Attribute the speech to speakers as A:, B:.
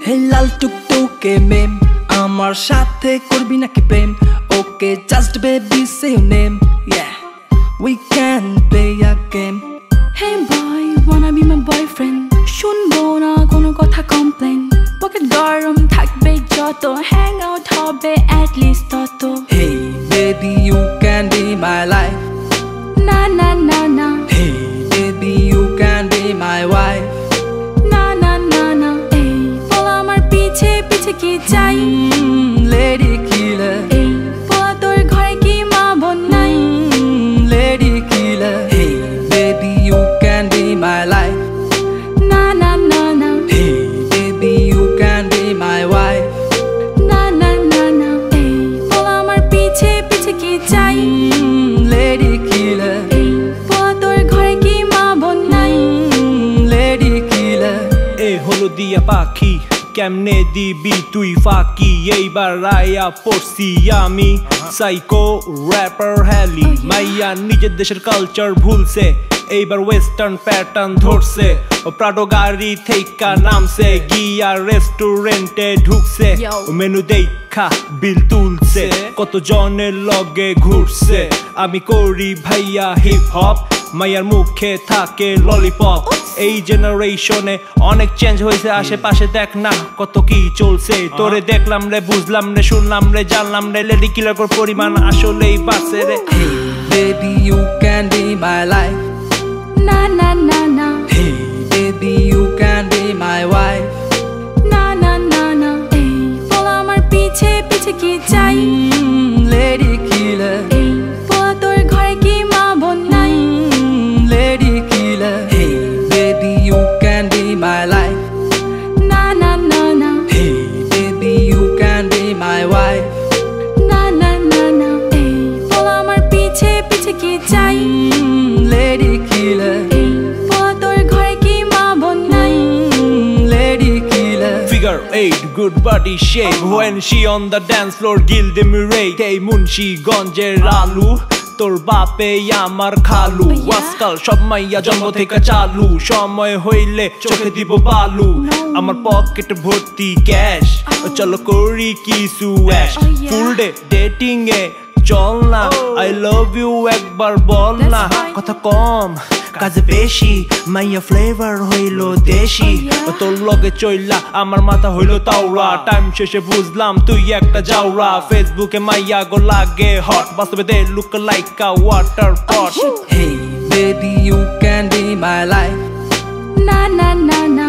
A: Hey lal টুকটুকে মেম আমার সাথে করবি নাকি প্রেম Okay just baby say your name Yeah we can play a game
B: Hey boy wanna be my boyfriend শুনবো না কোনো কথা কমপ্লেন পকেট গরম থাকবে যত hang out হবে at least তত
A: Hey baby you can be my life
B: না না না না
A: Hey baby you can be my wife
B: না না না না এই বলা আমার পিছে পিছে কি চাই
A: Lady killer
B: এই বলা তোর ঘরে কি মা বোন নাই
A: Lady killer Hey baby you can be my life
B: না না না না
A: Hey baby you can be my wife
B: না না না না এই বলা আমার পিছে পিছে কি চাই
A: Lady killer
B: এই বলা তোর ঘরে কি মা বোন নাই
A: Lady killer
C: এই হলো দিয়া পাখি কেমনে দিবি তুই ফাঁকি এইবার রায়া পড়ছি আমি সাইকো র্যাপার হ্যালি মাইয়া নিজের দেশের কালচার ভুলছে এইবার ওয়েস্টার্ন প্যাটার্ন ধরছে প্রাডো গাড়ি থেইকা নামছে গিয়া রেস্টুরেন্টে ঢুকছে মেনু দেখা বিল তুলছে কত জনের লগে ঘুরছে আমি করি ভাইয়া হিপ হপ মাইয়ার মুখে থাকে ললিপপ এই জেনারেশনে অনেক চেঞ্জ হয়েছে আশেপাশে দেখ না কত কি চলছে তোরে দেখলাম রে বুঝলাম রে শুনলাম রে জানলাম রে লেডি কিলার পরিমাণ আসলেই বাড়ছে রে
A: Hey baby you can be my life
B: না না না না
A: Hey baby you can be my wife
B: না না না না এই বলা আমার পিছে পিছে কি চাই
A: Lady killer
B: এই বলা তোর ঘরে কি মা বোন নাই
A: Lady killer Hey baby you can be my life
B: না না না না
A: Hey baby you can be my wife
B: না না না না এই বলা আমার পিছে পিছে কি চাই
A: Lady killer
B: এই বলা তোর ঘরে কি মা বোন নাই
A: Lady killer
C: Figure 8 good body shape when she on the dance floor gilde mirate hey munshi গঞ্জের আলু তোর বাপে আমার খালু ওয়াসকাল সব মাইয়া জন্ম থেকে চালু সময় হইলে চোখে দিব বালু আমার পকেট ভর্তি ক্যাশ চলো করি কিছু অ্যাশ ফুল ডে ডেটিং এ চল না আই লাভ ইউ একবার বল না কথা কম কাজে বেশি মাইয়া ফ্লেভার হইলো দেশি তোর লগে চইলা আমার মাথা হইলো তাওরা টাইম শেষে বুঝলাম তুই একটা যাওরা ফেসবুকে মাইয়া গো লাগে হট বাস্তবে they look like a water pot
A: Hey baby you can be my life
B: না না না না